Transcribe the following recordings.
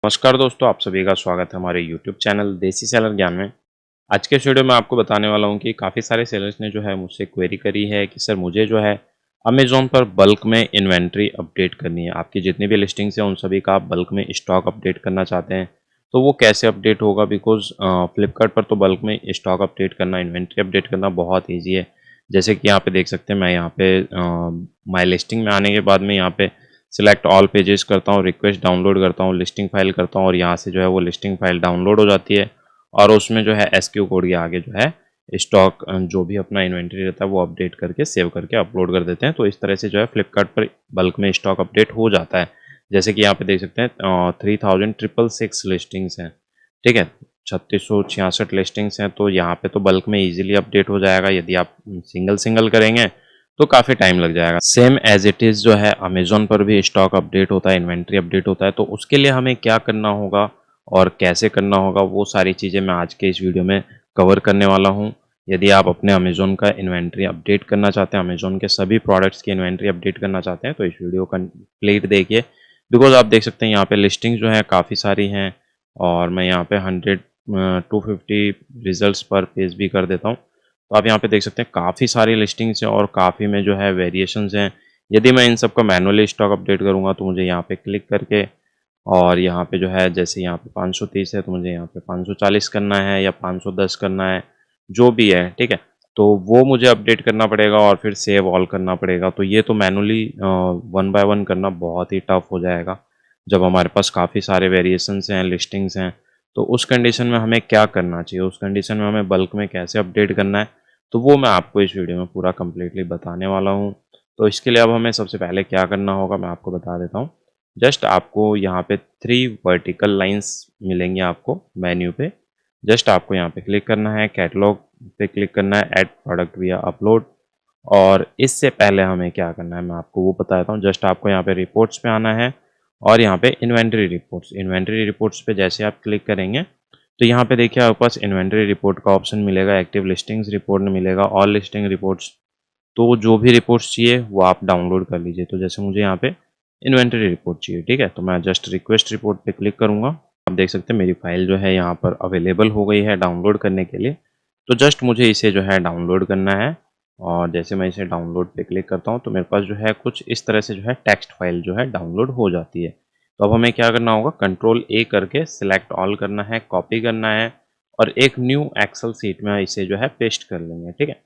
नमस्कार दोस्तों, आप सभी का स्वागत है हमारे YouTube चैनल देसी सेलर ज्ञान में। आज के इस वीडियो में आपको बताने वाला हूँ कि काफ़ी सारे सेलर्स ने जो है मुझसे क्वेरी करी है कि सर मुझे जो है अमेज़न पर बल्क में इन्वेंट्री अपडेट करनी है। आपकी जितनी भी लिस्टिंग्स हैं उन सभी का आप बल्क में स्टॉक अपडेट करना चाहते हैं, तो वो कैसे अपडेट होगा? बिकॉज़ फ्लिपकार्ट पर तो बल्क में स्टॉक अपडेट करना, इन्वेंट्री अपडेट करना बहुत ईज़ी है। जैसे कि यहाँ पे देख सकते हैं, मैं यहाँ पे माय लिस्टिंग में आने के बाद में यहाँ पे सिलेक्ट ऑल पेजेस करता हूँ, रिक्वेस्ट डाउनलोड करता हूँ, लिस्टिंग फाइल करता हूँ और यहाँ से जो है वो लिस्टिंग फाइल डाउनलोड हो जाती है और उसमें जो है एसक्यू कोड के आगे जो है स्टॉक जो भी अपना इन्वेंट्री रहता है वो अपडेट करके सेव करके अपलोड कर देते हैं। तो इस तरह से जो है फ्लिपकार्ट पर बल्क में स्टॉक अपडेट हो जाता है। जैसे कि यहाँ पे देख सकते हैं 3666 लिस्टिंग्स हैं, ठीक है, 3666 लिस्टिंग्स हैं, तो यहाँ पे तो बल्क में ईजिली अपडेट हो जाएगा। यदि आप सिंगल सिंगल करेंगे तो काफ़ी टाइम लग जाएगा। सेम एज़ इट इज़ जो है अमेज़न पर भी स्टॉक अपडेट होता है, इन्वेंट्री अपडेट होता है, तो उसके लिए हमें क्या करना होगा और कैसे करना होगा, वो सारी चीज़ें मैं आज के इस वीडियो में कवर करने वाला हूँ। यदि आप अपने अमेज़न का इन्वेंट्री अपडेट करना चाहते हैं, अमेज़न के सभी प्रोडक्ट्स की इन्वेंट्री अपडेट करना चाहते हैं, तो इस वीडियो कंप्लीट देखिए। बिकॉज़ आप देख सकते हैं यहाँ पे लिस्टिंग्स जो हैं काफ़ी सारी हैं और मैं यहाँ पे 250 रिज़ल्ट्स पर पेज भी कर देता हूँ। तो आप यहाँ पे देख सकते हैं काफ़ी सारी लिस्टिंग्स हैं और काफ़ी में जो है वेरिएशंस हैं। यदि मैं इन सब का मैनुअली स्टॉक अपडेट करूँगा तो मुझे यहाँ पे क्लिक करके और यहाँ पे जो है जैसे यहाँ पे 530 है तो मुझे यहाँ पे 540 करना है या 510 करना है, जो भी है, ठीक है? तो वो मुझे अपडेट करना पड़ेगा और फिर सेव ऑल करना पड़ेगा। तो ये तो मैनुअली वन बाय वन करना बहुत ही टफ हो जाएगा, जब हमारे पास काफ़ी सारे वेरिएशंस हैं, लिस्टिंग्स हैं। तो उस कंडीशन में हमें क्या करना चाहिए? उस कंडीशन में हमें बल्क में कैसे अपडेट करना है? तो वो मैं आपको इस वीडियो में पूरा कंप्लीटली बताने वाला हूँ। तो इसके लिए अब हमें सबसे पहले क्या करना होगा मैं आपको बता देता हूँ। जस्ट आपको यहाँ पे 3 वर्टिकल लाइन्स मिलेंगी आपको मेन्यू पे। जस्ट आपको यहाँ पे क्लिक करना है, कैटलॉग पे क्लिक करना है, ऐड प्रोडक्ट विया अपलोड और इससे पहले हमें क्या करना है मैं आपको वो बता देता हूँ। जस्ट आपको यहाँ पे रिपोर्ट्स पे आना है और यहाँ पे इन्वेंटरी रिपोर्ट्स पे जैसे आप क्लिक करेंगे तो यहाँ पे देखिए आपके पास इन्वेंटरी रिपोर्ट का ऑप्शन मिलेगा, एक्टिव लिस्टिंग्स रिपोर्ट मिलेगा, ऑल लिस्टिंग रिपोर्ट्स। तो जो भी रिपोर्ट्स चाहिए वो आप डाउनलोड कर लीजिए। तो जैसे मुझे यहाँ पे इन्वेंटरी रिपोर्ट चाहिए, ठीक है, तो मैं जस्ट रिक्वेस्ट रिपोर्ट पे क्लिक करूँगा। आप देख सकते हैं मेरी फाइल जो है यहाँ पर अवेलेबल हो गई है डाउनलोड करने के लिए। तो जस्ट मुझे इसे जो है डाउनलोड करना है और जैसे मैं इसे डाउनलोड पे क्लिक करता हूँ तो मेरे पास जो है कुछ इस तरह से जो है टेक्स्ट फाइल जो है डाउनलोड हो जाती है। तो अब हमें क्या करना होगा, कंट्रोल ए करके सिलेक्ट ऑल करना है, कॉपी करना है और एक न्यू एक्सेल शीट में इसे जो है पेस्ट कर लेंगे, ठीक है।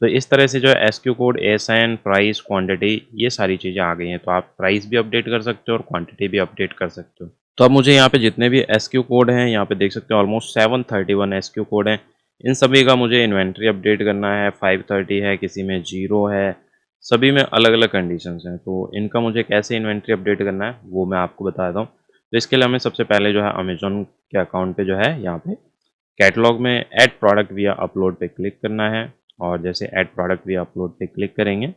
तो इस तरह से जो है एसक्यू कोड, एएसआईएन, प्राइस, क्वांटिटी, ये सारी चीज़ें आ गई हैं। तो आप प्राइस भी अपडेट कर सकते हो और क्वांटिटी भी अपडेट कर सकते हो। तो अब मुझे यहाँ पे जितने भी एसक्यू कोड हैं, यहाँ पे देख सकते हो ऑलमोस्ट 731 एसक्यू कोड हैं। इन सभी का मुझे इन्वेंट्री अपडेट करना है। 530 है, किसी में 0 है, सभी में अलग-अलग कंडीशंस हैं। तो इनका मुझे कैसे इन्वेंट्री अपडेट करना है, वो मैं आपको बता देता हूँ। तो इसके लिए हमें सबसे पहले जो है अमेज़न के अकाउंट पे जो है यहाँ पे कैटलॉग में ऐड प्रोडक्ट विया अपलोड पे क्लिक करना है और जैसे ऐड प्रोडक्ट विया अपलोड पे क्लिक करेंगे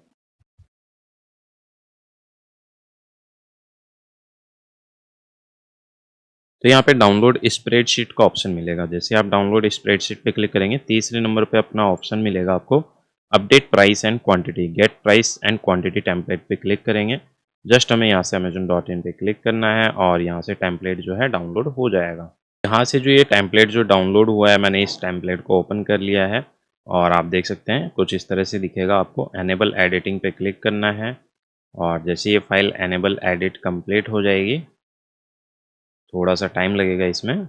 तो यहाँ पे डाउनलोड स्प्रेडशीट का ऑप्शन मिलेगा। जैसे आप डाउनलोड स्प्रेडशीट पे क्लिक करेंगे, तीसरे नंबर पे अपना ऑप्शन मिलेगा आपको update price and quantity, get price and quantity template पे क्लिक करेंगे। जस्ट हमें यहाँ से amazon.in पे क्लिक करना है और यहाँ से टेम्पलेट जो है डाउनलोड हो जाएगा। यहाँ से जो ये टेम्पलेट जो डाउनलोड हुआ है, मैंने इस टेम्पलेट को ओपन कर लिया है और आप देख सकते हैं कुछ इस तरह से दिखेगा। आपको एनेबल एडिटिंग पे क्लिक करना है और जैसे ये फाइल एनेबल एडिट कंप्लीट हो जाएगी, थोड़ा सा टाइम लगेगा इसमें,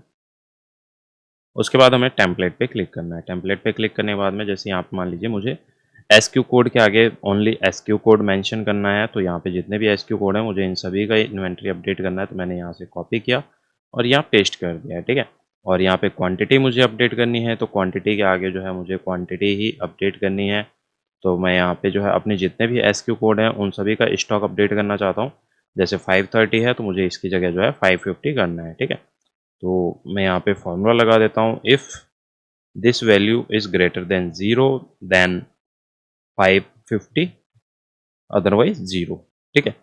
उसके बाद हमें टेम्पलेट पे क्लिक करना है। टेम्पलेट पे क्लिक करने के बाद में जैसे यहाँ पे मान लीजिए मुझे एसक्यू कोड के आगे ओनली एसक्यू कोड मेंशन करना है, तो यहाँ पे जितने भी एसक्यू कोड हैं मुझे इन सभी का इन्वेंट्री अपडेट करना है। तो मैंने यहाँ से कॉपी किया और यहाँ पेस्ट कर दिया है, ठीक है। और यहाँ पे क्वांटिटी मुझे अपडेट करनी है, तो क्वांटिटी के आगे जो है मुझे क्वांटिटी ही अपडेट करनी है। तो मैं यहाँ पे जो है अपने जितने भी एसक्यू कोड हैं उन सभी का स्टॉक अपडेट करना चाहता हूँ। जैसे 530 है तो मुझे इसकी जगह जो है 550 करना है, ठीक है। तो मैं यहाँ पे फॉर्मूला लगा देता हूँ, if this value is greater than 0 then 550 otherwise 0, ठीक है।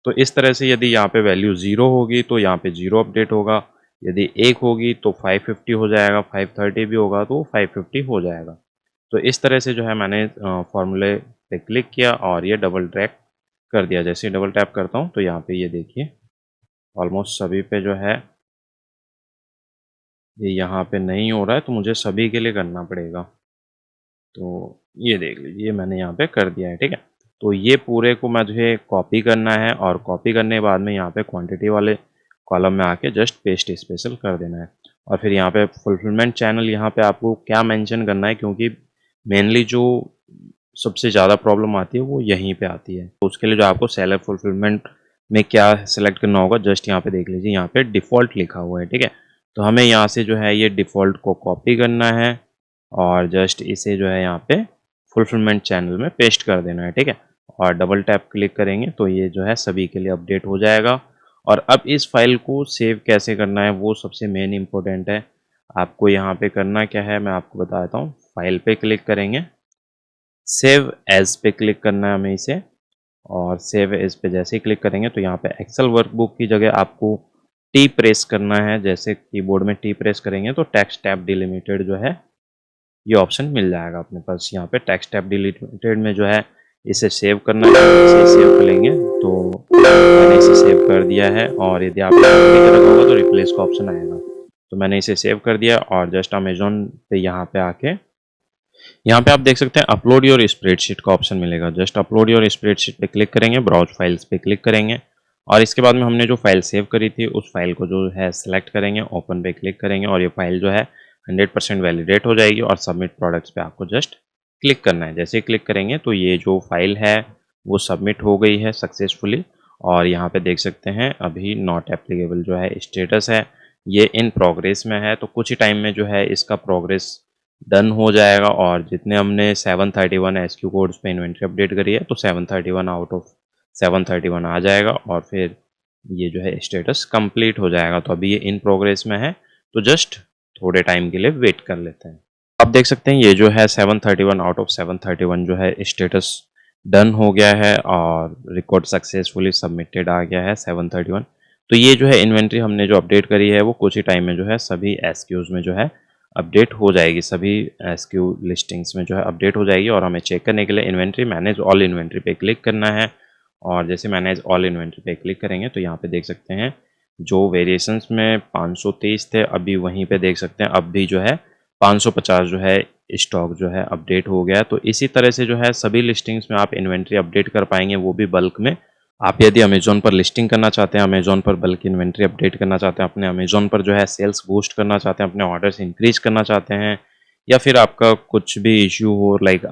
तो इस तरह से यदि यहाँ पे वैल्यू 0 होगी तो यहाँ पे 0 अपडेट होगा, यदि 1 होगी तो 550 हो जाएगा, 530 भी होगा तो 550 हो जाएगा। तो इस तरह से जो है मैंने फॉर्मूले पे क्लिक किया और ये डबल ट्रैक कर दिया। जैसे ही डबल टैप करता हूँ तो यहाँ पे ये देखिए ऑलमोस्ट सभी पे जो है ये यहाँ पे नहीं हो रहा है तो मुझे सभी के लिए करना पड़ेगा। तो ये देख लीजिए मैंने यहाँ पे कर दिया है, ठीक है। तो ये पूरे को मुझे कॉपी करना है और कॉपी करने के बाद में यहाँ पे क्वांटिटी वाले कॉलम में आके जस्ट पेस्ट स्पेशल कर देना है। और फिर यहाँ पे फुलफिलमेंट चैनल यहाँ पे आपको क्या मेंशन करना है, क्योंकि मेनली जो सबसे ज़्यादा प्रॉब्लम आती है वो यहीं पे आती है। तो उसके लिए जो आपको सेलर फुलफिलमेंट में क्या सेलेक्ट करना होगा, जस्ट यहाँ पे देख लीजिए, यहाँ पे डिफ़ॉल्ट लिखा हुआ है, ठीक है। तो हमें यहाँ से जो है ये डिफ़ॉल्ट को कॉपी करना है और जस्ट इसे जो है यहाँ पे फुलफिलमेंट चैनल में पेस्ट कर देना है, ठीक है। और डबल टैप क्लिक करेंगे तो ये जो है सभी के लिए अपडेट हो जाएगा। और अब इस फाइल को सेव कैसे करना है वो सबसे मेन इम्पोर्टेंट है। आपको यहाँ पे करना क्या है मैं आपको बता देता हूँ। फाइल पे क्लिक करेंगे, सेव एज पे क्लिक करना है हमें इसे। और सेव एज पे जैसे ही क्लिक करेंगे तो यहाँ पे एक्सेल वर्कबुक की जगह आपको टी प्रेस करना है। जैसे कीबोर्ड में टी प्रेस करेंगे तो टेक्स्ट टैब डिलिमिटेड जो है ये ऑप्शन मिल जाएगा अपने पास। यहाँ पे टेक्स्ट टैब डिलिमिटेड में जो है इसे सेव करना है। इसे सेव कर लेंगे तो मैंने इसे सेव कर दिया है। और यदि आपने कॉपी कर रखा होगा तो रिप्लेस का ऑप्शन आएगा। तो मैंने इसे सेव कर दिया और जस्ट अमेजोन पे यहाँ पे आके यहाँ पे आप देख सकते हैं अपलोड योर स्प्रेडशीट का ऑप्शन मिलेगा। जस्ट अपलोड योर स्प्रेडशीट पे क्लिक करेंगे, ब्राउज फाइल्स पे क्लिक करेंगे और इसके बाद में हमने जो फाइल सेव करी थी उस फाइल को जो है सिलेक्ट करेंगे, ओपन पे क्लिक करेंगे और ये फाइल जो है 100% वैलिडेट हो जाएगी। और सबमिट प्रोडक्ट्स पे आपको जस्ट क्लिक करना है। जैसे ही क्लिक करेंगे तो ये जो फाइल है वो सबमिट हो गई है सक्सेसफुली। और यहाँ पे देख सकते हैं अभी नॉट एप्लीकेबल जो है स्टेटस है, ये इन प्रोग्रेस में है। तो कुछ ही टाइम में जो है इसका प्रोग्रेस डन हो जाएगा। और जितने हमने 731 एसक्यू कोड्स पे इन्वेंट्री अपडेट करी है तो 731 आउट ऑफ 731 आ जाएगा और फिर ये जो है स्टेटस कंप्लीट हो जाएगा। तो अभी ये इन प्रोग्रेस में है तो जस्ट थोड़े टाइम के लिए वेट कर लेते हैं। आप देख सकते हैं ये जो है 731 आउट ऑफ 731 जो है स्टेटस डन हो गया है और रिकॉर्ड सक्सेसफुली सबमिटेड आ गया है 731। तो ये जो है इन्वेंट्री हमने जो अपडेट करी है वो कुछ ही टाइम में जो है सभी एसक्यूज में जो है अपडेट हो जाएगी। सभी एसक्यू लिस्टिंग्स में जो है अपडेट हो जाएगी। और हमें चेक करने के लिए इन्वेंट्री मैनेज ऑल इन्वेंट्री पे क्लिक करना है। और जैसे मैनेज ऑल इन्वेंट्री पे क्लिक करेंगे तो यहाँ पे देख सकते हैं जो वेरिएशंस में 523 थे अभी वहीं पे देख सकते हैं अब भी जो है 550 जो है स्टॉक जो है अपडेट हो गया। तो इसी तरह से जो है सभी लिस्टिंग्स में आप इन्वेंट्री अपडेट कर पाएंगे, वो भी बल्क में। आप यदि अमेज़न पर लिस्टिंग करना चाहते हैं, अमेज़न पर बल्क इन्वेंट्री अपडेट करना चाहते हैं, अपने अमेज़न पर जो है सेल्स बूस्ट करना चाहते हैं, अपने ऑर्डर्स इंक्रीज करना चाहते हैं, या फिर आपका कुछ भी इश्यू हो लाइक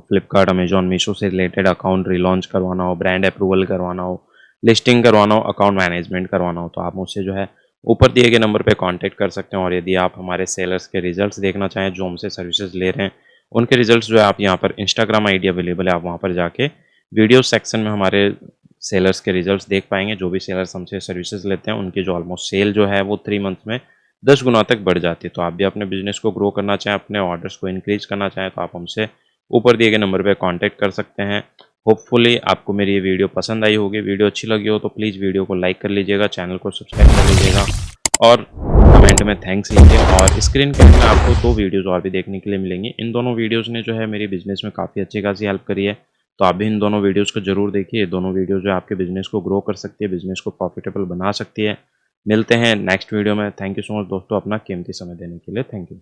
फ्लिपकार्ट, अमेज़न, मीशो से रिलेटेड अकाउंट रिलॉन्च करवाना हो, ब्रांड अप्रूवल करवाना हो, लिस्टिंग करवाना हो, अकाउंट मैनेजमेंट करवाना हो, तो आप मुझसे जो है ऊपर दिए गए नंबर पे कांटेक्ट कर सकते हैं। और यदि आप हमारे सेलर्स के रिजल्ट्स देखना चाहें जो हमसे सर्विसेज ले रहे हैं, उनके रिजल्ट्स जो है आप यहाँ पर इंस्टाग्राम आईडी अवेलेबल है, आप वहाँ पर जाके वीडियो सेक्शन में हमारे सेलर्स के रिजल्ट्स देख पाएंगे। जो भी सेलर्स हमसे सर्विसेज लेते हैं उनकी जो ऑलमोस्ट सेल जो है वो 3 मंथ में 10 गुना तक बढ़ जाती है। तो आप भी अपने बिजनेस को ग्रो करना चाहें, अपने ऑर्डर्स को इंक्रीज करना चाहें तो आप हमसे ऊपर दिए गए नंबर पे कांटेक्ट कर सकते हैं। होपफुली आपको मेरी ये वीडियो पसंद आई होगी। वीडियो अच्छी लगी हो तो प्लीज़ वीडियो को लाइक कर लीजिएगा, चैनल को सब्सक्राइब कर लीजिएगा और कमेंट में थैंक्स लिखिए। और स्क्रीन पर में आपको 2 वीडियोज़ और भी देखने के लिए मिलेंगी। इन दोनों वीडियोज़ ने जो है मेरी बिजनेस में काफ़ी अच्छी खासी हेल्प करी है। तो आप भी इन दोनों वीडियोज़ को ज़रूर देखिए। ये दोनों वीडियो जो है आपके बिज़नेस को ग्रो कर सकती है, बिज़नेस को प्रॉफिटेबल बना सकती है। मिलते हैं नेक्स्ट वीडियो में। थैंक यू सो मच दोस्तों अपना कीमती समय देने के लिए। Thank you.